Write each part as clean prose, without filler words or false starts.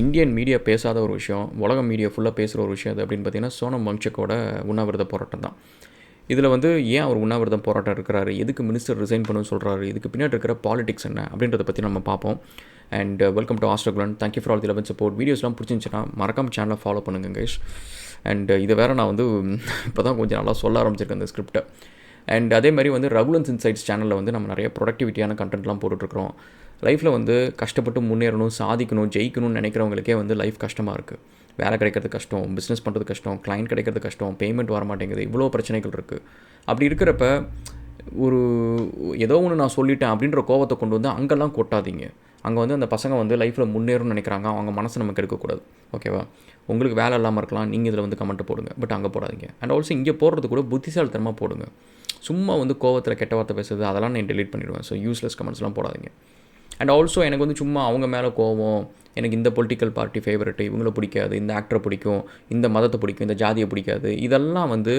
Indian media பேசாத ஒரு விஷயம், உலக மீடியா ஃபுல்லாக பேசுகிற ஒரு விஷயம் அது அப்படின்னு பார்த்தீங்கன்னா, சோனம் வாங்சுக்கோட உண்ணாவிரத போராட்டம் தான். இதில் வந்து ஏன் அவர் உண்ணாவிரதம் போராட்டம் இருக்கிறாரு, எதுக்கு மினிஸ்டர் ரிசைன் பண்ணணும்னு சொல்கிறாரு, இதுக்கு பின்னாடி இருக்கிற பாலிடிக்ஸ் என்ன அப்படின்றத பற்றி நம்ம பார்ப்போம். அண்ட் வெல்கம் டு ஆஸ்ட்ரோகுலன். Thank you for all the love and support. வீடியோஸ்லாம் பிடிச்சிருந்துச்சுன்னா மறக்காம சேனலை ஃபாலோ பண்ணுங்க கைஸ். அண்ட் இதை வேறு நான் வந்து இப்போ தான் கொஞ்சம் நல்லா சொல்ல ஆரம்பிச்சிருக்கேன் இந்த ஸ்கிரிப்டை. அண்ட் அதே மாதிரி வந்து ரகுலன்ஸ் இன்சைட்ஸ் சேனலில் வந்து நம்ம நிறைய ப்ரொடக்டிவிட்டியான கண்டென்ட்லாம் போட்டுட்ருக்குறோம். லைஃப்பில் வந்து கஷ்டப்பட்டு முன்னேறணும், சாதிக்கணும், ஜெயிக்கணும்னு நினைக்கிறவங்களுக்கே வந்து லைஃப் கஷ்டமாக இருக்குது. வேலை கிடைக்கிறது கஷ்டம், பிஸ்னஸ் பண்ணுறது கஷ்டம், கிளைண்ட் கிடைக்கிறது கஷ்டம், பேமெண்ட் வர மாட்டேங்குது, இவ்வளோ பிரச்சனைகள் இருக்குது. அப்படி இருக்கிறப்ப ஒரு ஏதோ ஒன்று நான் சொல்லிட்டேன் அப்படின்ற கோவத்தை கொண்டு வந்து அங்கெல்லாம் கொட்டாதீங்க. அங்கே வந்து அந்த பசங்க வந்து லைஃப்பில் முன்னேறணும்னு நினைக்கிறாங்க, அவங்க மனசை நமக்கு எடுக்கக்கூடாது. ஓகேவா? உங்களுக்கு வேலை இல்லாமல் இருக்கலாம், நீங்கள் இதில் வந்து கமெண்ட்டு போடுங்க, பட் அங்கே போடாதீங்க. அண்ட் ஆல்சோ இங்கே போடுறது கூட புத்திசாலித்தனமாக போடுங்க. சும்மா வந்து கோவத்தில் கெட்ட வார்த்தை பேசுறது அதெல்லாம் நான் டெலீட் பண்ணிவிடுவேன். ஸோ யூஸ்லெஸ் கமெண்ட்ஸ்லாம் போடாதீங்க. அண்ட் ஆல்சோ எனக்கு வந்து சும்மா அவங்க மேலே கோவம், எனக்கு இந்த பொலிட்டிக்கல் பார்ட்டி ஃபேவரெட்டு, இவங்கள பிடிக்காது, இந்த ஆக்டரை பிடிக்கும், இந்த மதத்தை பிடிக்கும், இந்த ஜாதியை பிடிக்காது, இதெல்லாம் வந்து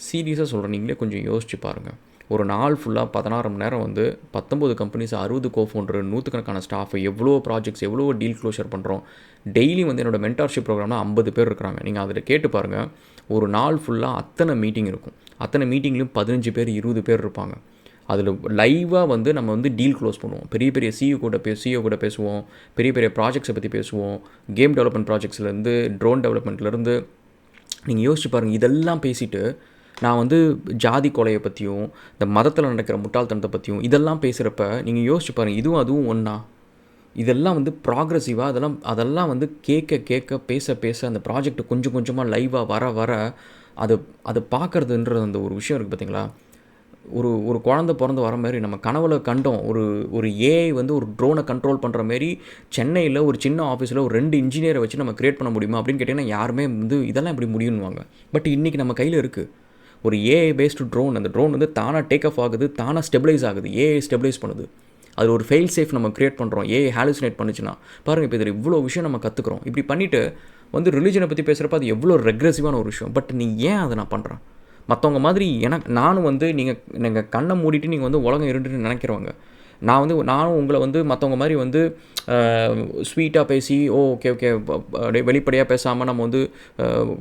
சீரியஸாக சொல்கிறேன். நீங்களே கொஞ்சம் யோசிச்சு பாருங்கள். ஒரு நாள் ஃபுல்லாக 16 மணி நேரம் வந்து 19 கம்பெனிஸ், 60 கோஃபவுண்டர், 100கணக்கான ஸ்டாஃப், எவ்வளோ ப்ராஜெக்ட்ஸ், எவ்வளோ டீல் க்ளோஷர் பண்ணுறோம். டெய்லி வந்து என்னோடய மென்டார்ஷிப் ப்ரோக்ராமில் 50 பேர் இருக்கிறாங்க. நீங்கள் அதில் கேட்டு பாருங்கள். ஒரு நாள் ஃபுல்லாக அத்தனை மீட்டிங் இருக்கும். அத்தனை மீட்டிங்லேயும் 15 பேர் 20 பேர் இருப்பாங்க. அதில் லைவாக வந்து நம்ம வந்து டீல் க்ளோஸ் பண்ணுவோம். பெரிய பெரிய சிஇஓ கூட பேசுவோம். பெரிய பெரிய ப்ராஜெக்ட்ஸை பற்றி பேசுவோம். கேம் டெவலப்மெண்ட் ப்ராஜெக்ட்ஸ்லேருந்து, ட்ரோன் டெவலப்மெண்ட்லேருந்து நீங்கள் யோசிச்சு பாருங்கள். இதெல்லாம் பேசிவிட்டு நான் வந்து ஜாதி கொலையை பற்றியும், இந்த மதத்தில் நடக்கிற முட்டாள்தனத்தை பற்றியும் இதெல்லாம் பேசுகிறப்ப நீங்கள் யோசிச்சு பாருங்கள், இதுவும் அதுவும் ஒன்றா? இதெல்லாம் வந்து ப்ராக்ரெசிவாக அதெல்லாம் வந்து கேட்க பேச அந்த ப்ராஜெக்ட் கொஞ்சம் கொஞ்சமாக லைவாக வர அது பார்க்குறதுன்றது அந்த ஒரு விஷயம் இருக்குது பார்த்தீங்களா? ஒரு குழந்தை பிறந்து வர மாதிரி நம்ம கனவுல கண்டோம். ஒரு ஏஐ வந்து ஒரு ட்ரோனை கண்ட்ரோல் பண்ணுற மாரி சென்னையில் ஒரு சின்ன ஆஃபீஸில் ஒரு 2 இன்ஜினியரை வச்சு நம்ம க்ரியேட் பண்ண முடியுமா அப்படின்னு கேட்டிங்கன்னா யாருமே வந்து இதெல்லாம் எப்படி முடியும்னுவாங்க. பட் இன்றைக்கி நம்ம கையில் இருக்குது ஒரு ஏஐ பேஸ்டு ட்ரோன். அந்த ட்ரோன் வந்து தானாக டேக் ஆஃப் ஆகுது, தானாக ஸ்டெபிளைஸ் ஆகுது, ஏஐ ஸ்டெபிளைஸ் பண்ணுது. அது ஒரு ஃபெயில் சேஃப் நம்ம க்ரியேட் பண்ணுறோம். ஏஐ ஹாலுசினேட் பண்ணுச்சுன்னா பாருங்கள், இப்போ இதில் இவ்வளோ விஷயம் நம்ம கற்றுக்குறோம். இப்படி பண்ணிவிட்டு வந்து ரிலிஜனை பற்றி பேசுகிறப்ப அது எவ்வளோ ரெக்ரெசிவான ஒரு விஷயம். பட் நீ ஏன் அதை நான் பண்ணுறேன்? மற்றவங்க மாதிரி நானும் வந்து நீங்கள் கண்ணை மூடிட்டு நீங்கள் வந்து உலகம் இருந்துட்டு நினைக்கிறவங்க. நானும் உங்களை வந்து மற்றவங்க மாதிரி வந்து ஸ்வீட்டாக பேசி ஓகே அப்படியே வெளிப்படையாக பேசாமல் நம்ம வந்து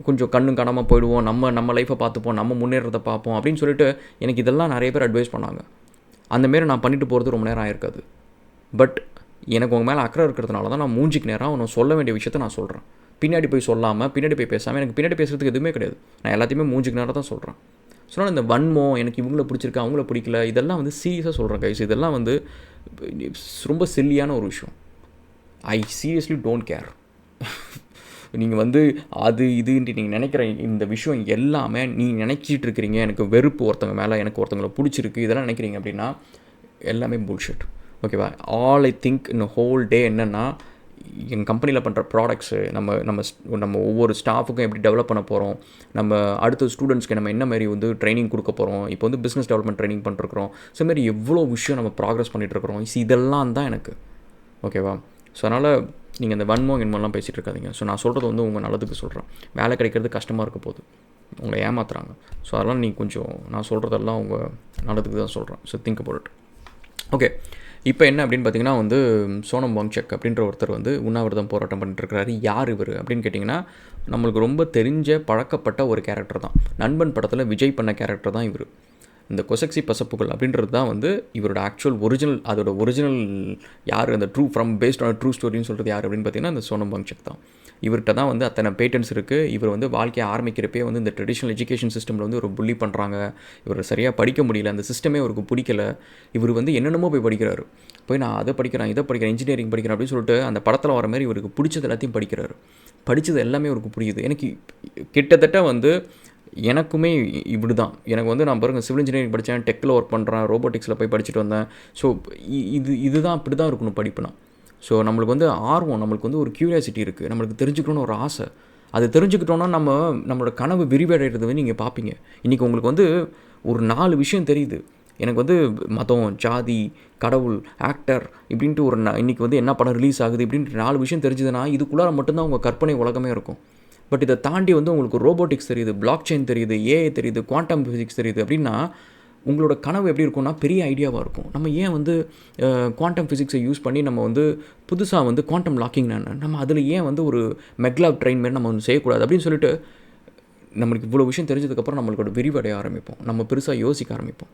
கொஞ்சம் கண்ணும் காணாமல் போயிடுவோம், நம்ம லைஃப்பை பார்த்துப்போம், நம்ம முன்னேறதை பார்ப்போம் அப்படின்னு சொல்லிட்டு எனக்கு இதெல்லாம் நிறைய பேர் அட்வைஸ் பண்ணாங்க. அந்தமாரி நான் பண்ணிட்டு போகிறது ரொம்ப நேரம் ஆயிருக்காது. பட் எனக்கு உங்கள் மேலே அக்கறை இருக்கிறதுனால தான் நான் மூஞ்சிக்கு நேரம் ஒன்று சொல்ல வேண்டிய விஷயத்த நான் சொல்கிறேன். பின்னாடி போய் சொல்லாமல், பின்னாடி போய் பேசாமல், எனக்கு பின்னாடி பேசுகிறதுக்கு எதுவுமே கிடையாது. நான் எல்லாத்தையுமே மூஞ்சிக்கு நேரம் தான் சொல்கிறேன். சொன்னால் இந்த வன்மம், எனக்கு இவங்கள பிடிச்சிருக்கு, அவங்கள பிடிக்கல, இதெல்லாம் வந்து சீரியஸாக சொல்கிறேன் கைஸ். இதெல்லாம் வந்து ரொம்ப சில்லியான ஒரு விஷயம். I seriously don't care. நீங்கள் வந்து அது இதுன்ட்டு நீங்கள் நினைக்கிற இந்த விஷயம் எல்லாமே நீங்கள் நினச்சிட்டு இருக்கிறீங்க. எனக்கு வெறுப்பு ஒருத்தவங்க மேலே, எனக்கு ஒருத்தவங்களை பிடிச்சிருக்கு, இதெல்லாம் நினைக்கிறீங்க அப்படின்னா எல்லாமே புல்ஷிட். ஓகேவா? All I think in whole day என்னென்னா, எங்கள் கம்பெனியில் பண்ணுற ப்ராடக்ட்ஸு, நம்ம ஒவ்வொரு ஸ்டாஃபுக்கும் எப்படி டெவலப் பண்ண போகிறோம், நம்ம அடுத்த ஸ்டூடெண்ட்ஸ்க்கு நம்ம என்ன மாதிரி வந்து ட்ரைனிங் கொடுக்க போகிறோம், இப்போ வந்து பிஸ்னஸ் டெவலப்மெண்ட் ட்ரைனிங் பண்ணிருக்கிறோம். ஸோ மாதிரி எவ்வளோ விஷயம் நம்ம ப்ராக்ரஸ் பண்ணிகிட்ருக்கிறோம். இதெல்லாம் தான் எனக்கு ஓகேவா? ஸோ அதனால் நீங்கள் இந்த வன்மம் பேசிகிட்டு இருக்காதீங்க. ஸோ நான் சொல்கிறது வந்து உங்கள் நல்லதுக்கு சொல்கிறேன். வேலை கிடைக்கிறது கஷ்டமாக இருக்க போகுது, உங்களை ஏமாத்துறாங்க. ஸோ அதெல்லாம் நீங்கள் கொஞ்சம் நான் சொல்கிறதெல்லாம் உங்கள் நல்லதுக்கு தான் சொல்கிறேன். So think about it. Okay, இப்போ என்ன அப்படின்னு பார்த்தீங்கன்னா வந்து சோனம் வாங்சுக் அப்படின்ற ஒருத்தர் வந்து உண்ணாவிரதம் போராட்டம் பண்ணிட்டுருக்கிறாரு. யார் இவர் அப்படின்னு கேட்டிங்கன்னா, நம்மளுக்கு ரொம்ப தெரிஞ்ச பழக்கப்பட்ட ஒரு கேரக்டர் தான். நண்பன் படத்தில் விஜய் பண்ண கேரக்டர் தான் இவர். இந்த கொசக்சி பசப்புகள் அப்படின்றது தான் வந்து இவரோட ஆக்சுவல் ஒரிஜினல் யார், அந்த பேஸ்ட் ஆன் ட்ரூ ஸ்டோரின்னு சொல்கிறது யார் அப்படின்னு பார்த்தீங்கன்னா இந்த சோனம் வாங்சுக் தான். இவர்கிட்ட தான் வந்து அத்தனை பேட்டன்ஸ் இருக்குது. இவர் வந்து வாழ்க்கையை ஆரம்பிக்கிறப்பே வந்து இந்த ட்ரெடிஷ்னல் எஜுகேஷன் சிஸ்டமில் வந்து ஒரு புள்ளி பண்ணுறாங்க. இவர் சரியாக படிக்க முடியல, அந்த சிஸ்டமே அவருக்கு பிடிக்கல. இவர் வந்து என்னென்னமோ போய் படிக்கிறாரு. நான் அதை படிக்கிறேன், இதை படிக்கிறேன், இன்ஜினியரிங் படிக்கிறேன் அப்படின்னு சொல்லிட்டு அந்த படத்தில் வர மாதிரி இவருக்கு பிடிச்சது எல்லாத்தையும் படிக்கிறாரு. படித்தது எல்லாமே அவருக்கு புரியுது. எனக்கு கிட்டத்தட்ட வந்து எனக்குமே இப்படி தான். எனக்கு வந்து நான் பாருங்கள், சிவில் இன்ஜினியரிங் படித்தேன், டெக்கில் ஒர்க் பண்ணுறேன், ரோபோட்டிக்ஸில் போய் படிச்சுட்டு வந்தேன். ஸோ இதுதான் அப்படி தான் இருக்கணும் படிப்புனா. ஸோ நம்மளுக்கு வந்து ஆர்வம், நம்மளுக்கு வந்து ஒரு க்யூரியாசிட்டி இருக்குது, நம்மளுக்கு தெரிஞ்சுக்கணும்னு ஒரு ஆசை. அது தெரிஞ்சுக்கிட்டோன்னா நம்மளோட கனவு விரிவடைகிறது வந்து நீங்கள் பார்ப்பீங்க. இன்றைக்கி உங்களுக்கு வந்து ஒரு 4 விஷயம் தெரியுது. எனக்கு வந்து மதம், ஜாதி, கடவுள், ஆக்டர் இப்படின்ட்டு இன்றைக்கி வந்து என்ன படம் ரிலீஸ் ஆகுது இப்படின்ட்டு 4 விஷயம் தெரிஞ்சுதுன்னா இதுக்குள்ளார மட்டும்தான் உங்கள் கற்பனை உலகமே இருக்கும். பட் இதை தாண்டி வந்து உங்களுக்கு ரோபோட்டிக்ஸ் தெரியுது, பிளாக் செயின் தெரியுது, ஏஐ தெரியுது, குவாண்டம் ஃபிசிக்ஸ் தெரியுது அப்படின்னா உங்களோட கனவு எப்படி இருக்கும்னா பெரிய ஐடியாவாக இருக்கும். நம்ம ஏன் வந்து குவாண்டம் ஃபிசிக்ஸை யூஸ் பண்ணி நம்ம வந்து புதுசாக வந்து குவாண்டம் லாக்கிங் நம்ம அதில் ஏன் வந்து ஒரு மெக்லாப் ட்ரெயின் மாரி நம்ம வந்து செய்யக்கூடாது அப்படின்னு சொல்லிட்டு நம்மளுக்கு இவ்வளோ விஷயம் தெரிஞ்சதுக்கப்புறம் நம்மளுக்கு விரிவடைய ஆரம்பிப்போம், நம்ம பெருசாக யோசிக்க ஆரம்பிப்போம்.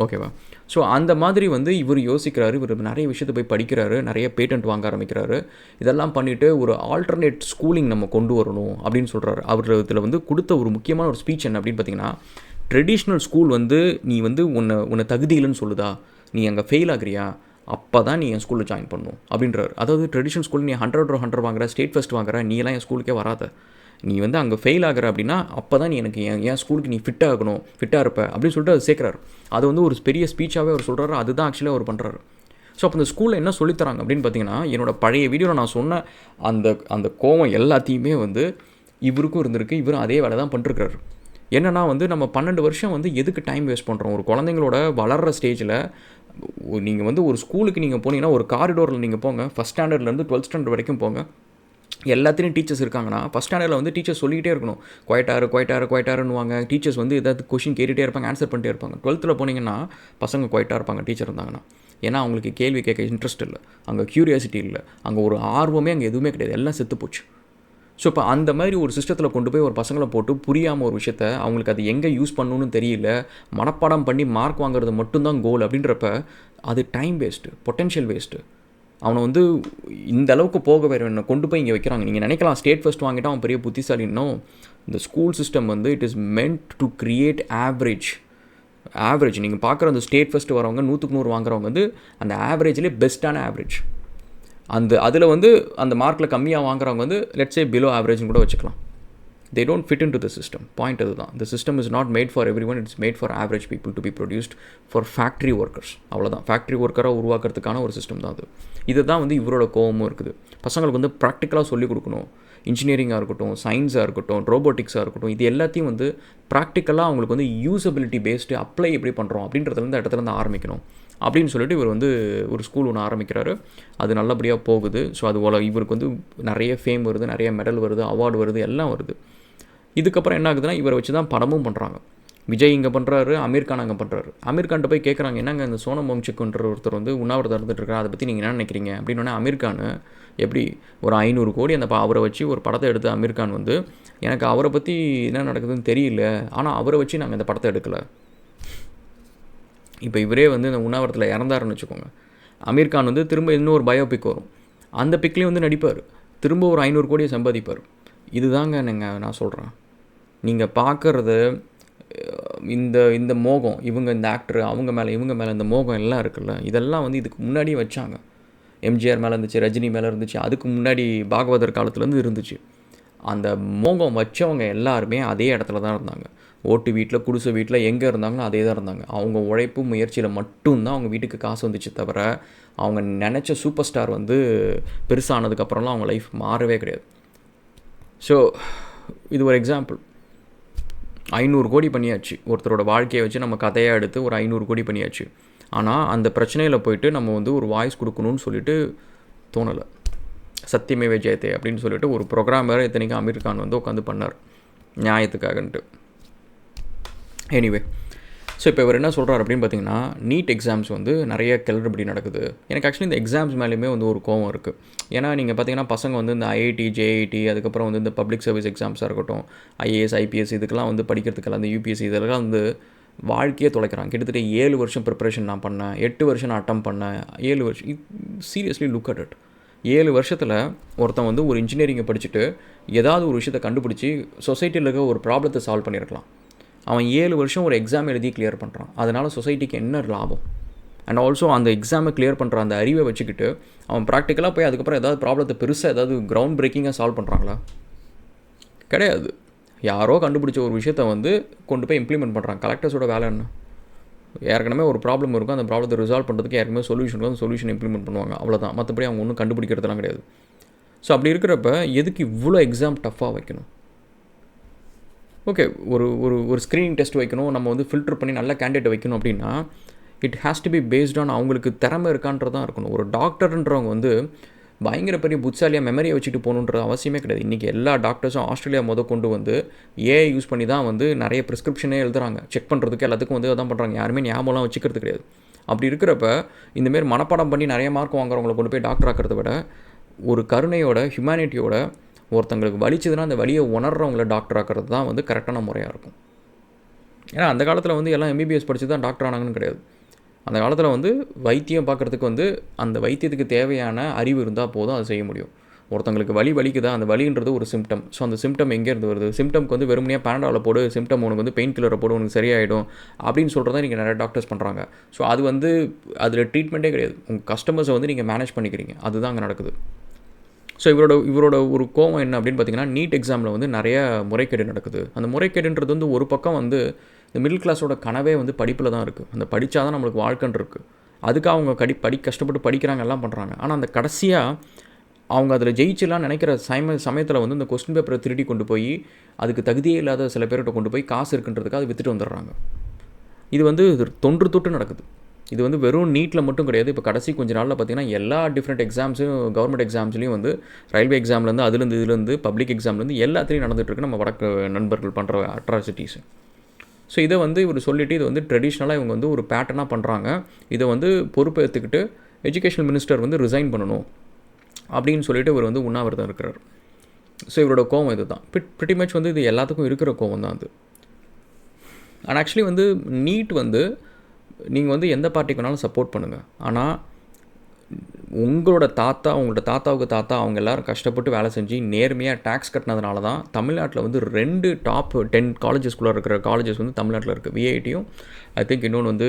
ஓகேவா? ஸோ அந்த மாதிரி வந்து இவர் யோசிக்கிறாரு, இவர் நிறைய விஷயத்தை போய் படிக்கிறாரு, நிறைய பேட்டன்ட் வாங்க ஆரம்பிக்கிறாரு. இதெல்லாம் பண்ணிவிட்டு ஒரு ஆல்டர்னேட் ஸ்கூலிங் நம்ம கொண்டு வரணும் அப்படின்னு சொல்கிறாரு. அவர் இதில் வந்து கொடுத்த ஒரு முக்கியமான ஒரு ஸ்பீச் என்ன அப்படின்னு பார்த்தீங்கன்னா, ட்ரெடிஷ்னல் ஸ்கூல் வந்து நீ வந்து உன்னை தகுதி இல்லைன்னு சொல்லுதா, நீ அங்கே ஃபெயில் ஆகிறியா, அப்போ தான் நீ என் ஸ்கூலில் ஜாயின் பண்ணணும் அப்படின்றாரு. அதாவது ட்ரெடிஷ்னல் ஸ்கூல் நீ 100 வாங்குற, ஸ்டேட் ஃபஸ்ட் வாங்குற, நீ எல்லாம் என் ஸ்கூலுக்கே வராத, நீ வந்து அங்கே ஃபெயில் ஆகிற அப்படின்னா அப்போ தான் நீ எனக்கு என் ஸ்கூலுக்கு நீ ஃபிட்டாக இருப்ப அப்படின்னு சொல்லிட்டு அது சேர்க்குறாரு. அது வந்து ஒரு பெரிய ஸ்பீச்சாகவே அவர் சொல்கிறாரு. அதுதான் ஆக்சுவலாக அவர் பண்ணுறாரு. ஸோ அப்போ அந்த ஸ்கூலில் என்ன சொல்லித்தராங்க அப்படின்னு பார்த்தீங்கன்னா, என்னோட பழைய வீடியோவில் நான் சொன்ன அந்த கோவம் எல்லாத்தையுமே வந்து இவருக்கும் இருந்திருக்கு. இவரும் அதே வேலை தான் பண்ணிருக்கிறாரு. என்னென்னா வந்து நம்ம 12 வருஷம் வந்து எதுக்கு டைம் வேஸ்ட் பண்ணுறோம்? ஒரு குழந்தைங்களோட வளர்கிற ஸ்டேஜில் நீங்கள் வந்து ஒரு ஸ்கூலுக்கு நீங்கள் போனீங்கன்னா ஒரு காரிடோரில் நீங்கள் போங்க, ஃபஸ்ட் ஸ்டாண்டர்ட்லேருந்து 12th ஸ்டாண்டர்ட் வரைக்கும் போங்க. எல்லாத்துலேயும் டீச்சர்ஸ் இருக்காங்கன்னா ஃபஸ்ட் ஸ்டாண்டர்டில் வந்து டீச்சர்ஸ் சொல்லிகிட்டே இருக்கணும், குவைட்டாருன்னுவாங்க. டீச்சர்ஸ் வந்து ஏதாவது கொஷின் கேட்டுகிட்டே இருப்பாங்க, ஆன்சர் பண்ணிட்டே இருப்பாங்க. 12th போனீங்கன்னா பசங்க குவைட்டாக இருப்பாங்க டீச்சர் இருந்தாங்கன்னா. ஏன்னா அவங்களுக்கு கேள்வி கேட்க இன்ட்ரெஸ்ட் இல்லை, அங்கே க்யூரியாசிட்டி இல்லை, அங்கே ஒரு ஆர்வமே அங்கே எதுவுமே கிடையாது, எல்லாம் செத்து போச்சு. ஸோ இப்போ அந்த மாதிரி ஒரு சிஸ்டத்தில் கொண்டு போய் ஒரு பசங்களை போட்டு புரியாமல் ஒரு விஷயத்த அவங்களுக்கு அது எங்கே யூஸ் பண்ணணும்னு தெரியல, மனப்பாடம் பண்ணி மார்க் வாங்குறது மட்டும்தான் கோல் அப்படின்றப்ப அது டைம் வேஸ்ட்டு, பொட்டென்ஷியல் வேஸ்ட்டு. அவனை வந்து இந்த அளவுக்கு போக வேறு கொண்டு போய் இங்கே வைக்கிறாங்க. நீங்கள் நினைக்கலாம் ஸ்டேட் ஃபஸ்ட் வாங்கிட்டு அவன் பெரிய புத்திசாலின்னும். இந்த ஸ்கூல் சிஸ்டம் வந்து it is meant to create average. நீங்கள் பார்க்குற அந்த ஸ்டேட் ஃபஸ்ட்டு வரவங்க 100க்கு 100 வாங்குறவங்க வந்து அந்த ஆவரேஜ்லேயே பெஸ்ட்டான ஆவரேஜ். அதில் வந்து அந்த மார்க்கில் கம்மியாக வாங்குறவங்க வந்து லெட்ஸ் சே பிலோ ஆவரேஜ்னு கூட வச்சுக்கலாம். they don't fit into the system. Point அதுதான். the system is not made for everyone, it's made for average people to be produced for factory workers. அவ்வளோதான். ஃபேக்ட்ரி ஒர்க்கராக உருவாக்குறதுக்கான ஒரு சிஸ்டம் தான் அது. இதை தான் வந்து இவரோட கோவமும் இருக்குது. பசங்களுக்கு வந்து ப்ராக்டிக்கலாக சொல்லிக் கொடுக்கணும். இன்ஜினியரிங்காக இருக்கட்டும், சயின்ஸாக இருக்கட்டும், ரோபோட்டிக்ஸாக இருக்கட்டும், இது எல்லாத்தையும் வந்து ப்ராக்டிக்கலாக அவங்களுக்கு வந்து யூசபிலிட்டி பேஸ்டு அப்ளை எப்படி பண்ணுறோம் அப்படின்றதுலேருந்து இடத்துலேருந்து ஆரம்பிக்கணும் அப்படின்னு சொல்லிட்டு இவர் வந்து ஒரு ஸ்கூல் ஒன்று ஆரம்பிக்கிறாரு. அது நல்லபடியாக போகுது. ஸோ அது இவருக்கு வந்து நிறைய ஃபேம் வருது, நிறைய மெடல் வருது, அவார்டு வருது, எல்லாம் வருது. இதுக்கப்புறம் என்ன ஆகுதுன்னா இவரை வச்சு தான் படமும் பண்ணுறாங்க. விஜய் இங்கே பண்ணுறாரு, அமீர் கான் அங்கே பண்ணுறாரு. அமீர் கான்ட்ட போய் கேட்குறாங்க, என்னங்க இந்த சோனம் வம்சிக்குன்ற ஒருத்தர் வந்து உண்ணாவிரதம் இருந்துட்டுருக்காரு, அதை பற்றி நீங்கள் என்ன நினைக்கிறீங்க அப்படின்னோடனே அமீர் கான் எப்படி ஒரு 500 கோடி அவரை வச்சு ஒரு படத்தை எடுத்து அமீர் கான் வந்து எனக்கு அவரை பற்றி என்ன நடக்குதுன்னு தெரியல, ஆனால் அவரை வச்சு நாங்கள் இந்த படத்தை எடுக்கலை. இப்போ இவரே வந்து இந்த உண்ணாவிரத்தில் இறந்தாருன்னு வச்சுக்கோங்க, அமீர் கான் வந்து திரும்ப இன்னொரு பயோபிக் வரும், அந்த பிக்லேயும் வந்து நடிப்பார், திரும்ப ஒரு 500 கோடியை சம்பாதிப்பார். இதுதாங்க நான் சொல்கிறேன். நீங்கள் பார்க்குறது இந்த மோகம், இவங்க இந்த ஆக்டர் இவங்க மேலே இந்த மோகம் எல்லாம் இருக்குல்ல, இதெல்லாம் வந்து இதுக்கு முன்னாடியே வச்சாங்க. எம்ஜிஆர் மேலே இருந்துச்சு, ரஜினி மேலே இருந்துச்சு, அதுக்கு முன்னாடி பாகவதர் காலத்துலேருந்து இருந்துச்சு. அந்த மோகம் வச்சவங்க எல்லாருமே அதே இடத்துல தான் இருந்தாங்க. ஓட்டு வீட்டில், குடிசை வீட்டில், எங்கே இருந்தாங்களோ அதே தான் இருந்தாங்க. அவங்க உழைப்பு முயற்சியில் மட்டும்தான் அவங்க வீட்டுக்கு காசு வந்துச்சு தவிர அவங்க நினச்ச சூப்பர் ஸ்டார் வந்து பெருசானதுக்கப்புறம்லாம் அவங்க லைஃப் மாறவே கிடையாது. ஸோ இது ஒரு எக்ஸாம்பிள். 500 கோடி பண்ணியாச்சு, ஒருத்தரோட வாழ்க்கையை வச்சு நம்ம கதையாக எடுத்து ஒரு 500 கோடி பண்ணியாச்சு. ஆனால் அந்த பிரச்சனையில் போயிட்டு நம்ம வந்து ஒரு வாய்ஸ் கொடுக்கணும்னு சொல்லிட்டு தோணலை. சத்தியமே ஜெயத்தே அப்படின்னு சொல்லிட்டு ஒரு ப்ரோக்ராம் வேறு இத்தனைக்கும் அமீர் கான் வந்து உட்காந்து பண்ணார் நியாயத்துக்காகன்ட்டு. எனிவே, ஸோ இப்போ இவர் என்ன சொல்கிறார் அப்படின்னு பார்த்தீங்கன்னா, நீட் எக்ஸாம்ஸ் வந்து நிறைய கிளறுபடி நடக்குது. எனக்கு ஆக்சுவலி இந்த எக்ஸாம்ஸ் மேலேயுமே வந்து ஒரு கோவம் இருக்குது. ஏன்னா நீங்கள் பார்த்தீங்கன்னா பசங்க வந்து இந்த ஐஐடி, ஜேஐடி, அதுக்கப்புறம் வந்து இந்த பப்ளிக் சர்வீஸ் எக்ஸாம்ஸாக இருக்கட்டும், ஐஏஎஸ், ஐபிஎஸ், இதுக்கெல்லாம் வந்து படிக்கிறதுக்கெல்லாம் அந்த யூபிஎஸ்சி இதெல்லாம் வந்து வாழ்க்கையே தொலைக்கிறாங்க. கிட்டத்தட்ட 7 வருஷம் ப்ரிப்பரேஷன் நான் பண்ணேன், 8 வருஷம் நான் அட்டம் பண்ணேன், 7 வருஷம். Seriously look at it. 7 வருஷத்தில் ஒருத்தன் வந்து ஒரு இன்ஜினியரிங்கை படிச்சுட்டு ஏதாவது ஒரு விஷயத்தை கண்டுபிடிச்சி சொசைட்டியில் இருக்க ஒரு ப்ராப்ளத்தை சால்வ் பண்ணியிருக்கலாம். அவன் 7 வருஷம் ஒரு எக்ஸாம் எழுதி கிளியர் பண்ணுறான். அதனால் சொசைட்டிக்கு என்ன லாபம்? அண்ட் ஆல்சோ அந்த எக்ஸாமை கிளியர் பண்ணுற அந்த அறிவை வச்சுக்கிட்டு அவன் ப்ராக்டிக்கலாக போய் அதுக்கப்புறம் ஏதாவது ப்ராப்ளத்தை பெருசாக ஏதாவது கிரவுண்ட் பிரேக்கிங்காக சால்வ் பண்ணுறாங்களா? கிடையாது. யாரோ கண்டுபிடிச்ச ஒரு விஷயத்தை வந்து கொண்டு போய் இம்ப்ளிமெண்ட் பண்ணுறாங்க. கலெக்டர்ஸோட வேலை என்ன? ஏற்கனவே ஒரு ப்ராப்ளம் இருக்கும், அந்த ப்ராப்ளத்தை ரிசால்வ் பண்ணுறதுக்கு ஏற்கனவே சொல்யூஷன் இம்ப்ளிமெண்ட் பண்ணுவாங்க, அவ்வளோதான். மற்றபடி அவங்க ஒன்றும் கண்டுபிடிக்கிறதுலாம் கிடையாது. ஸோ அப்படி இருக்கிறப்ப எதுக்கு இவ்வளோ எக்ஸாம் டஃப்பாக வைக்கணும்? ஓகே, ஒரு ஸ்க்ரீனிங் டெஸ்ட் வைக்கணும், நம்ம வந்து ஃபில்டர் பண்ணி நல்ல கேண்டிடேட் வைக்கணும் அப்படின்னா it has to be based on அவங்களுக்கு திறமை இருக்கான்றதான் இருக்கணும். ஒரு டாக்டர்ன்றவங்க வந்து பயங்கர பெரிய புட்சாலியாக மெமரியை வச்சுட்டு போகணுன்ற அவசியமே கிடையாது. இன்றைக்கி எல்லா டாக்டர்ஸும் ஆஸ்திரேலியா கொண்டு வந்து ஏஐ யூஸ் பண்ணி தான் வந்து நிறைய ப்ரிஸ்கிரிப்ஷனே எழுதுறாங்க. செக் பண்ணுறதுக்கு எல்லாத்துக்கும் வந்து அதான் பண்ணுறாங்க. யாருமே ஞாபகம்லாம் வச்சுக்கிறது கிடையாது. அப்படி இருக்கிறப்ப இந்தமாரி மனப்பாடம் பண்ணி நிறைய மார்க் வாங்குறவங்களை கொண்டு போய் டாக்டர் ஆக்கிறத விட ஒரு கருணையோட ஹியூமனிட்டியோட ஒருத்தங்களுக்கு வலிச்சதுன்னா அந்த வலியை உணர்றவங்கள டாக்டர் ஆக்கிறது தான் வந்து கரெக்டான முறையாக இருக்கும். ஏன்னா அந்த காலத்தில் வந்து எல்லாம் எம்பிபிஎஸ் படித்து தான் டாக்டர் ஆனாங்கன்னு கிடையாது. அந்த காலத்தில் வந்து வைத்தியம் பார்க்குறதுக்கு வந்து அந்த வைத்தியத்துக்கு தேவையான அறிவு இருந்தால் போதும் அதை செய்ய முடியும். ஒருத்தங்களுக்கு வலிக்குதா, அந்த வலின்றது ஒரு சிம்டம். ஸோ அந்த சிம்டம் எங்கேருந்து வருது? சிம்டம்க்கு வந்து வெறுமனையாக பேனடாவில் போடு, சிம்டம் உனக்கு வந்து பெயின் கில்லரை போடு, உனக்கு சரியாயிடும் அப்படின்னு சொல்கிறதா நீங்கள் நிறைய டாக்டர்ஸ் பண்ணுறாங்க. ஸோ அது வந்து அதில் ட்ரீட்மெண்ட்டே கிடையாது. உங்கள் கஸ்டமர்ஸை வந்து நீங்கள் மேனேஜ் பண்ணிக்கிறீங்க. அதுதான் அங்கே நடக்குது. ஸோ இவரோட ஒரு கோவம் என்ன அப்படின்னு பார்த்தீங்கன்னா, நீட் எக்ஸாமில் வந்து நிறைய முறைகேடு நடக்குது. அந்த முறைகேடுன்றது வந்து ஒரு பக்கம் வந்து இந்த மிடில் கிளாஸோட கனவே வந்து படிப்பில் தான் இருக்குது. அந்த படித்தா தான் நம்மளுக்கு வாழ்க்கைன்னு இருக்குது. அதுக்காக அவங்க கஷ்டப்பட்டு படிக்கிறாங்க, எல்லாம் பண்ணுறாங்க. ஆனால் அந்த கடைசியாக அவங்க அதில் ஜெயிச்செல்லாம் நினைக்கிற சமயத்தில் வந்து இந்த கொஸ்டின் பேப்பரை திருடி கொண்டு போய் அதுக்கு தகுதியே இல்லாத சில பேர்கிட்ட கொண்டு போய் காசு இருக்குன்றதுக்காக அதை விற்றுட்டு வந்துடுறாங்க. இது வந்து தொன்று தொட்டு நடக்குது. இது வந்து வெறும் நீட்டில் மட்டும் கிடையாது. இப்போ கடைசி கொஞ்ச நாளில் பார்த்திங்கன்னா எல்லா டிஃப்ரெண்ட் எக்ஸாம்ஸும் கவர்மெண்ட் எக்ஸாம்ஸ்லேயும் வந்து ரயில்வே எக்ஸாம்லேருந்து இதுலேருந்து பப்ளிக் எக்ஸாம்லேருந்து எல்லாத்துலேயும் நடந்துகிட்ருக்கு நம்ம வடக்கு நண்பர்கள் பண்ணுற அட்ராசிட்டிஸு. ஸோ இதை வந்து இவர் சொல்லிவிட்டு இது வந்து ட்ரெடிஷ்னலாக இவங்க வந்து ஒரு பேட்டர்னாக பண்ணுறாங்க. இதை வந்து பொறுப்பேற்றுக்கிட்டு எஜுகேஷன் மினிஸ்டர் வந்து ரிசைன் பண்ணணும் அப்படின்னு சொல்லிட்டு இவர் வந்து உண்ணாவிரதம் இருக்கிறார். ஸோ இவரோட கோவம் இது தான். பிரிட்டி மச் வந்து இது எல்லாத்துக்கும் இருக்கிற கோவம் தான் அது. அண்ட் ஆக்சுவலி வந்து நீட் வந்து நீங்கள் வந்து எந்த பார்ட்டிக்கு வேணாலும் சப்போர்ட் பண்ணுங்கள். ஆனால் உங்களோட தாத்தாவுக்கு தாத்தா அவங்க எல்லோரும் கஷ்டப்பட்டு வேலை செஞ்சு நேர்மையாக டேக்ஸ் கட்டினதுனால தான் தமிழ்நாட்டில் வந்து 2 டாப் 10 காலேஜஸ்குள்ளே இருக்கிற காலேஜஸ் வந்து தமிழ்நாட்டில் இருக்குது. விஐடியும் ஐ திங்க் இன்னொன்று வந்து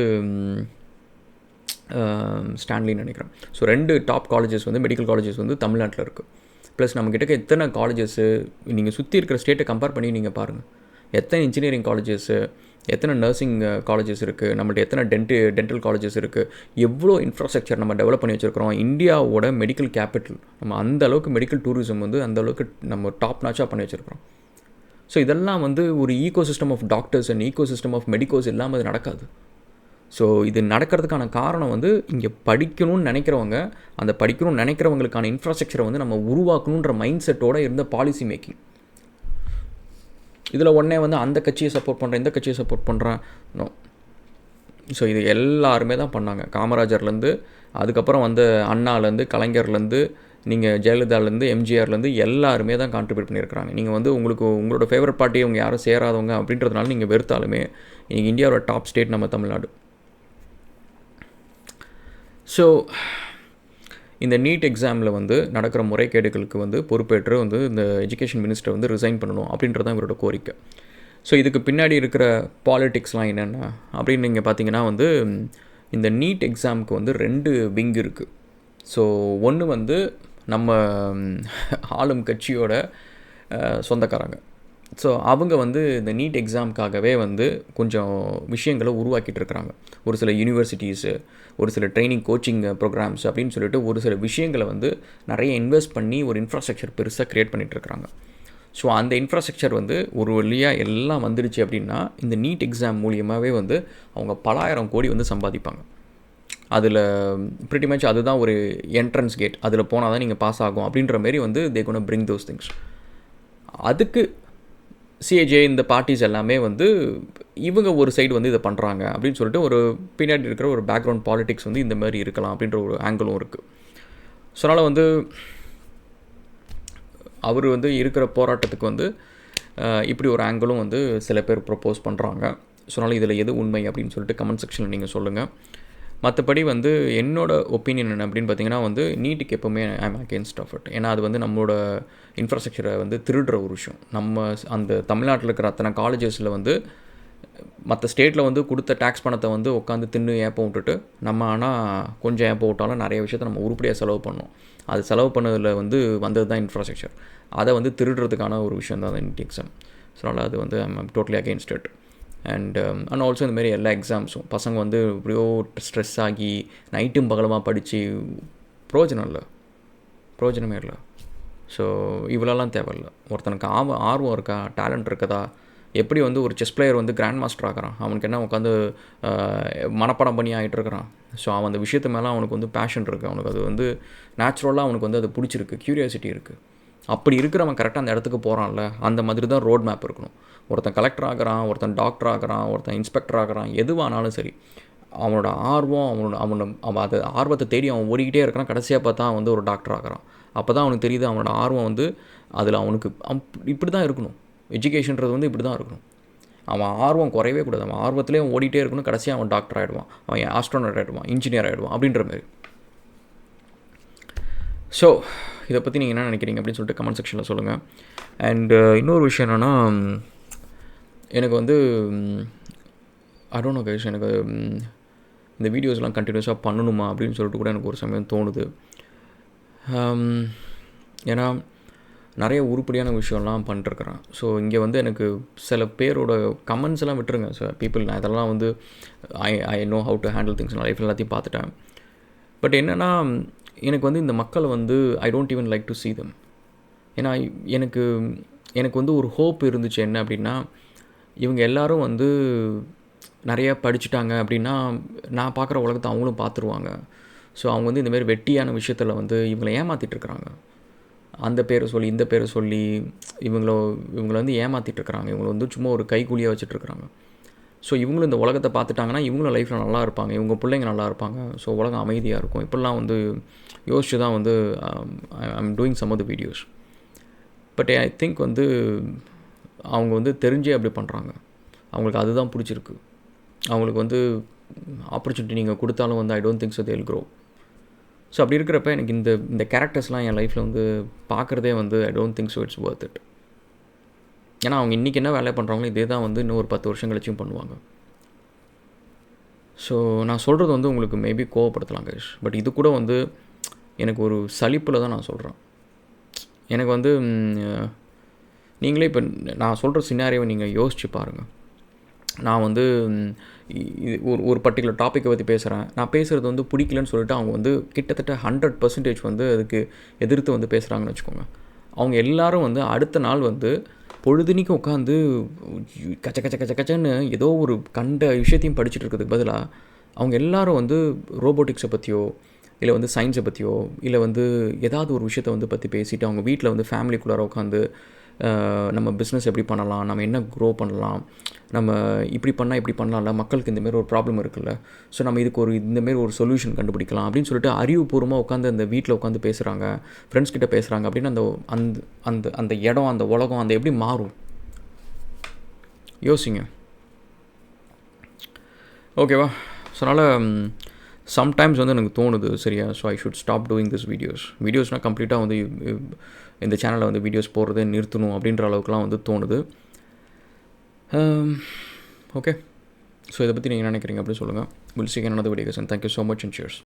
ஸ்டான்லின்னு நினைக்கிறேன். ஸோ 2 டாப் காலேஜஸ் வந்து மெடிக்கல் காலேஜஸ் வந்து தமிழ்நாட்டில் இருக்குது. ப்ளஸ் நம்மக்கிட்ட எத்தனை காலேஜஸ்ஸு நீங்கள் சுற்றி இருக்கிற ஸ்டேட்டை கம்பேர் பண்ணி நீங்கள் பாருங்கள். எத்தனை இன்ஜினியரிங் காலேஜஸ்ஸு, எத்தனை நர்சிங் காலேஜஸ் இருக்குது, நம்மள்ட்ட எத்தனை டென்டல் காலேஜஸ் இருக்குது, எவ்வளோ இன்ஃப்ராஸ்ட்ரக்சர் நம்ம டெவலப் பண்ணி வச்சுருக்கிறோம். இந்தியாவோட மெடிக்கல் கேபிட்டல், நம்ம அந்த அளவுக்கு மெடிக்கல் டூரிசம் வந்து அந்த அளவுக்கு நம்ம டாப் நாச்சாக பண்ணி வச்சுருக்கிறோம். ஸோ இதெல்லாம் வந்து ஒரு ecosystem of doctors and ecosystem of medicos இல்லாமல் அது நடக்காது. ஸோ இது நடக்கிறதுக்கான காரணம் வந்து இங்கே படிக்கணும்னு நினைக்கிறவங்க, அந்த படிக்கணும்னு நினைக்கிறவங்களுக்கான இன்ஃப்ராஸ்ட்ரக்சரை வந்து நம்ம உருவாக்கணுன்ற மைண்ட் செட்டோடு இருந்த பாலிசி மேக்கிங். இதில் உடனே வந்து அந்த கட்சியை சப்போர்ட் பண்ணுறேன், இந்த கட்சியை சப்போர்ட் பண்ணுறேன். நோ. ஸோ இது எல்லாருமே தான் பண்ணாங்க. காமராஜர்லேருந்து, அதுக்கப்புறம் வந்து அண்ணாலேருந்து, கலைஞர்லேருந்து, நீங்கள் ஜெயலலிதாலேருந்து, எம்ஜிஆர்லேருந்து எல்லாருமே தான் கான்ட்ரிபியூட் பண்ணியிருக்கிறாங்க. நீங்கள் வந்து உங்களோட ஃபேவரட் பார்ட்டி அவங்க யாரும் சேராதவங்க அப்படின்றதுனால நீங்கள் வெறுத்தாலுமே இன்றைக்கி இந்தியாவோட டாப் ஸ்டேட் நம்ம தமிழ்நாடு. ஸோ இந்த நீட் எக்ஸாமில் வந்து நடக்கிற முறைகேடுகளுக்கு வந்து பொறுப்பேற்று வந்து இந்த எஜுகேஷன் மினிஸ்டர் வந்து ரிசைன் பண்ணணும் அப்படின்றது தான் இவரோட கோரிக்கை. ஸோ இதுக்கு பின்னாடி இருக்கிற பாலிட்டிக்ஸ்லாம் என்னென்ன அப்படின்னு நீங்கள் பார்த்தீங்கன்னா வந்து இந்த நீட் எக்ஸாமுக்கு வந்து 2 விங் இருக்குது. ஸோ ஒன்று வந்து நம்ம ஆளும் கட்சியோட சொந்தக்காரங்க. ஸோ அவங்க வந்து இந்த நீட் எக்ஸாமுக்காகவே வந்து கொஞ்சம் விஷயங்களை உருவாக்கிட்டு இருக்கிறாங்க. ஒரு சில யூனிவர்சிட்டிஸு, ஒரு சில ட்ரைனிங் கோச்சிங் ப்ரோக்ராம்ஸ் அப்படின்னு சொல்லிட்டு ஒரு சில விஷயங்களை வந்து நிறைய இன்வெஸ்ட் பண்ணி ஒரு இன்ஃப்ராஸ்ட்ரக்சர் பெருசாக க்ரியேட் பண்ணிகிட்ருக்குறாங்க. ஸோ அந்த இன்ஃப்ராஸ்ட்ரக்சர் வந்து ஒரு வழியாக எல்லாம் வந்துடுச்சு அப்படின்னா இந்த நீட் எக்ஸாம் மூலியமாகவே வந்து அவங்க பல ஆயிரம் கோடி வந்து சம்பாதிப்பாங்க. அதில் பிரிட்டி மச் அதுதான் ஒரு என்ட்ரன்ஸ் கேட். அதில் போனால் தான் நீங்கள் பாஸ் ஆகும் அப்படின்ற மாரி வந்து they gonna bring those things. அதுக்கு சிஏஜே இந்த பார்ட்டிஸ் எல்லாமே வந்து இவங்க ஒரு சைடு வந்து இதை பண்ணுறாங்க அப்படின்னு சொல்லிட்டு ஒரு பின்னாடி இருக்கிற ஒரு பேக்ரவுண்ட் பாலிட்டிக்ஸ் வந்து இந்த மாதிரி இருக்கலாம் அப்படின்ற ஒரு ஆங்கிளும் இருக்குது. ஸோ அதனால் வந்து அவர் வந்து இருக்கிற போராட்டத்துக்கு வந்து இப்படி ஒரு ஆங்கிளும் வந்து சில பேர் ப்ரப்போஸ் பண்ணுறாங்க. ஸோ அதனால் இதில் எது உண்மை அப்படின்னு சொல்லிட்டு கமெண்ட் செக்ஷனில் நீங்கள் சொல்லுங்கள். மற்றபடி வந்து என்னோட ஒப்பீனியன் என்ன அப்படின்னு பார்த்தீங்கன்னா வந்து நீட்டுக்கு எப்போவுமே ஐம் அகேன்ஸ்ட் ஆஃப் இட். ஏன்னா அது வந்து நம்மளோட இன்ஃப்ராஸ்ட்ரக்சரை வந்து திருடுற ஒரு விஷயம். நம்ம அந்த தமிழ்நாட்டில் இருக்கிற அத்தனை காலேஜஸில் வந்து மற்ற ஸ்டேட்டில் வந்து கொடுத்த டேக்ஸ் பணத்தை வந்து உட்காந்து தின்னு ஏப்ப விட்டுட்டு நம்ம ஆனால் கொஞ்சம் ஏப்ப விட்டாலும் நிறைய விஷயத்தை நம்ம உருப்படியாக செலவு பண்ணோம். அது செலவு பண்ணதில் வந்து வந்தது தான் இன்ஃப்ராஸ்ட்ரக்சர். அதை வந்து திருடுறதுக்கான ஒரு விஷயம் தான் நீட் எக்ஸாம். ஸோ அதனால் அது வந்து I'm totally against it. And also இந்தமாரி எல்லா எக்ஸாம்ஸும் பசங்க வந்து எப்படியோ ஸ்ட்ரெஸ் ஆகி நைட்டும் பகலமாக படித்து பிரயோஜனமே இல்லை. ஸோ இவ்வளோலாம் தேவையில்லை. ஒருத்தனுக்கு ஆர்வம் இருக்கா, டேலண்ட் இருக்குதா, எப்படி வந்து ஒரு செஸ் பிளேயர் வந்து கிராண்ட் மாஸ்டர் ஆகிறான், அவனுக்கு என்ன உட்காந்து மனப்பாடம் பண்ணி ஆகிட்டுருக்கிறான். ஸோ அவன் அந்த விஷயத்து மேலே அவனுக்கு வந்து பேஷன் இருக்குது, அவனுக்கு அது வந்து நேச்சுரலாக அவனுக்கு வந்து அது பிடிச்சிருக்கு, க்யூரியாசிட்டி இருக்குது. அப்படி இருக்கிறவன் கரெக்டாக அந்த இடத்துக்கு போகிறான்ல, அந்த மாதிரி தான் ரோட் மேப் இருக்கணும். ஒருத்தன் கலெக்டர் ஆகிறான், ஒருத்தன் டாக்டர் ஆகிறான், ஒருத்தன் இன்ஸ்பெக்டர் ஆகிறான், எதுவானாலும் சரி, அவனோட ஆர்வம் அவன் அதை ஆர்வத்தை தேடி அவன் ஓடிக்கிட்டே இருக்கிறான். கடைசியாக பார்த்தா அவன் வந்து ஒரு டாக்டர் ஆகிறான். அப்போ தான் அவனுக்கு தெரியுது அவனோட ஆர்வம் வந்து அதில் அவனுக்கு இப்படி தான் இருக்கணும். எஜுகேஷன்றது வந்து இப்படி தான் இருக்கணும். அவன் ஆர்வம் குறையவே கூடாது, அவன் ஆர்வத்திலே அவன் ஓடிட்டே இருக்கணும். கடைசியாக அவன் டாக்டர் ஆகிடுவான், அவன் ஆஸ்ட்ரோனட் ஆகிடுவான், இன்ஜினியர் ஆகிடுவான் அப்படின்ற மாதிரி. ஸோ இதை பற்றி நீங்கள் என்ன நினைக்கிறீங்க அப்படின்னு சொல்லிட்டு கமெண்ட் செக்ஷனில் சொல்லுங்கள். அண்டு இன்னொரு விஷயம் என்னென்னா, எனக்கு வந்து ஐ டோன்ட் நோ கைஸ், எனக்கு இந்த வீடியோஸ்லாம் கண்டினியூஸாக பண்ணணுமா அப்படின்னு சொல்லிட்டு கூட எனக்கு ஒரு சமயம் தோணுது. ஏன்னா நிறைய உருப்படியான விஷயம்லாம் பண்ணிட்டுருக்குறேன். ஸோ இங்கே வந்து எனக்கு சில பேரோட கமெண்ட்ஸ் எல்லாம் விட்டுருங்க சார் பீப்புள். நான் இதெல்லாம் வந்து I know how to handle things, நான் லைஃப் எல்லாத்தையும் பார்த்துட்டேன். பட் என்னென்னா, எனக்கு வந்து இந்த மக்களை வந்து I don't even like to see them. ஏன்னா எனக்கு வந்து ஒரு ஹோப் இருந்துச்சு. என்ன அப்படின்னா, இவங்க எல்லோரும் வந்து நிறையா படிச்சுட்டாங்க அப்படின்னா நான் பார்க்குற உலகத்தை அவங்களும் பார்த்துருவாங்க. ஸோ அவங்க வந்து இந்தமாரி வெட்டியான விஷயத்தில் வந்து இவங்களை ஏமாற்றிட்டுருக்குறாங்க. அந்த பேரை சொல்லி இந்த பேரை சொல்லி இவங்களை வந்து ஏமாற்றிட்டுருக்குறாங்க. இவங்களை வந்து சும்மா ஒரு கைக்கூலியாக வச்சுட்ருக்குறாங்க. ஸோ இவங்களும் இந்த உலகத்தை பார்த்துட்டாங்கன்னா இவங்களும் லைஃப்பில் நல்லா இருப்பாங்க, இவங்க பிள்ளைங்க நல்லா இருப்பாங்க, ஸோ உலகம் அமைதியாக இருக்கும். இப்படிலாம் வந்து யோசிச்சு தான் வந்து I'm doing some of the videos. But I think வந்து அவங்க வந்து தெரிஞ்சே அப்படி பண்ணுறாங்க. அவங்களுக்கு அதுதான் பிடிச்சிருக்கு. அவங்களுக்கு வந்து ஆப்பர்ச்சுனிட்டி நீங்கள் கொடுத்தாலும் வந்து ஐ டோன்ட் திங்க் ஸோ தேல் க்ரோ. ஸோ அப்படி இருக்கிறப்ப எனக்கு இந்த கேரக்டர்ஸ்லாம் என் லைஃப்பில் வந்து பார்க்குறதே வந்து I don't think so it's Worth it. ஏன்னா அவங்க இன்றைக்கி என்ன வேலை பண்ணுறாங்களோ இதே தான் வந்து இன்னும் ஒரு 10 வருஷம் கழிச்சும் பண்ணுவாங்க. ஸோ நான் சொல்கிறது வந்து உங்களுக்கு மேபி கோவப்படுத்தலாம் கைஸ், பட் இது கூட வந்து எனக்கு ஒரு சலிப்பில் தான் நான் சொல்கிறேன். எனக்கு வந்து நீங்களே இப்போ நான் சொல்கிற சினாரியோவை நீங்கள் யோசிச்சு பாருங்கள். நான் வந்து ஒரு பர்டிகுலர் டாப்பிக்கை பற்றி பேசுகிறேன். நான் பேசுகிறது வந்து பிடிக்கலன்னு சொல்லிட்டு அவங்க வந்து கிட்டத்தட்ட 100% வந்து அதுக்கு எதிர்த்து வந்து பேசுகிறாங்கன்னு வச்சுக்கோங்க. அவங்க எல்லோரும் வந்து அடுத்த நாள் வந்து பொழுதுனிக்கு உட்காந்து கச்ச கச்ச கச்ச கச்சன்னு ஏதோ ஒரு கண்ட விஷயத்தையும் படிச்சுட்டு இருக்கிறதுக்கு பதிலாக அவங்க எல்லோரும் வந்து ரோபோட்டிக்ஸை பற்றியோ இல்லை வந்து சயின்ஸை பற்றியோ இல்லை வந்து ஏதாவது ஒரு விஷயத்தை வந்து பற்றி பேசிவிட்டு அவங்க வீட்டில் வந்து ஃபேமிலிக்குள்ளார உட்காந்து நம்ம பிஸ்னஸ் எப்படி பண்ணலாம், நம்ம என்ன க்ரோ பண்ணலாம், நம்ம இப்படி பண்ணால் இப்படி பண்ணலாம்ல, மக்களுக்கு இந்தமாரி ஒரு ப்ராப்ளம் இருக்குல்ல, ஸோ நம்ம இதுக்கு இந்தமாரி ஒரு சொல்யூஷன் கண்டுபிடிக்கலாம் அப்படின்னு சொல்லிட்டு அறிவுபூர்வமாக உட்காந்து அந்த வீட்டில் உட்காந்து பேசுகிறாங்க, ஃப்ரெண்ட்ஸ் கிட்ட பேசுகிறாங்க அப்படின்னா அந்த அந்த அந்த இடம், அந்த உலகம், அந்த எப்படி மாறும் யோசிங்க. ஓகேவா? ஸோ அதனால் சம்டைம்ஸ் வந்து எனக்கு தோணுது சரியா, so I should stop doing this வீடியோஸ்னால் கம்ப்ளீட்டாக வந்து இந்த சேனலில் வந்து வீடியோஸ் போடுறதே நிறுத்தணும் அப்படின்ற அளவுக்குலாம் வந்து தோணுது. ஓகே, ஸோ இதை பற்றி நீங்கள் நினைக்கிறீங்க அப்படின்னு சொல்லுங்கள். Will see you in another video guys, and thank you so much and cheers.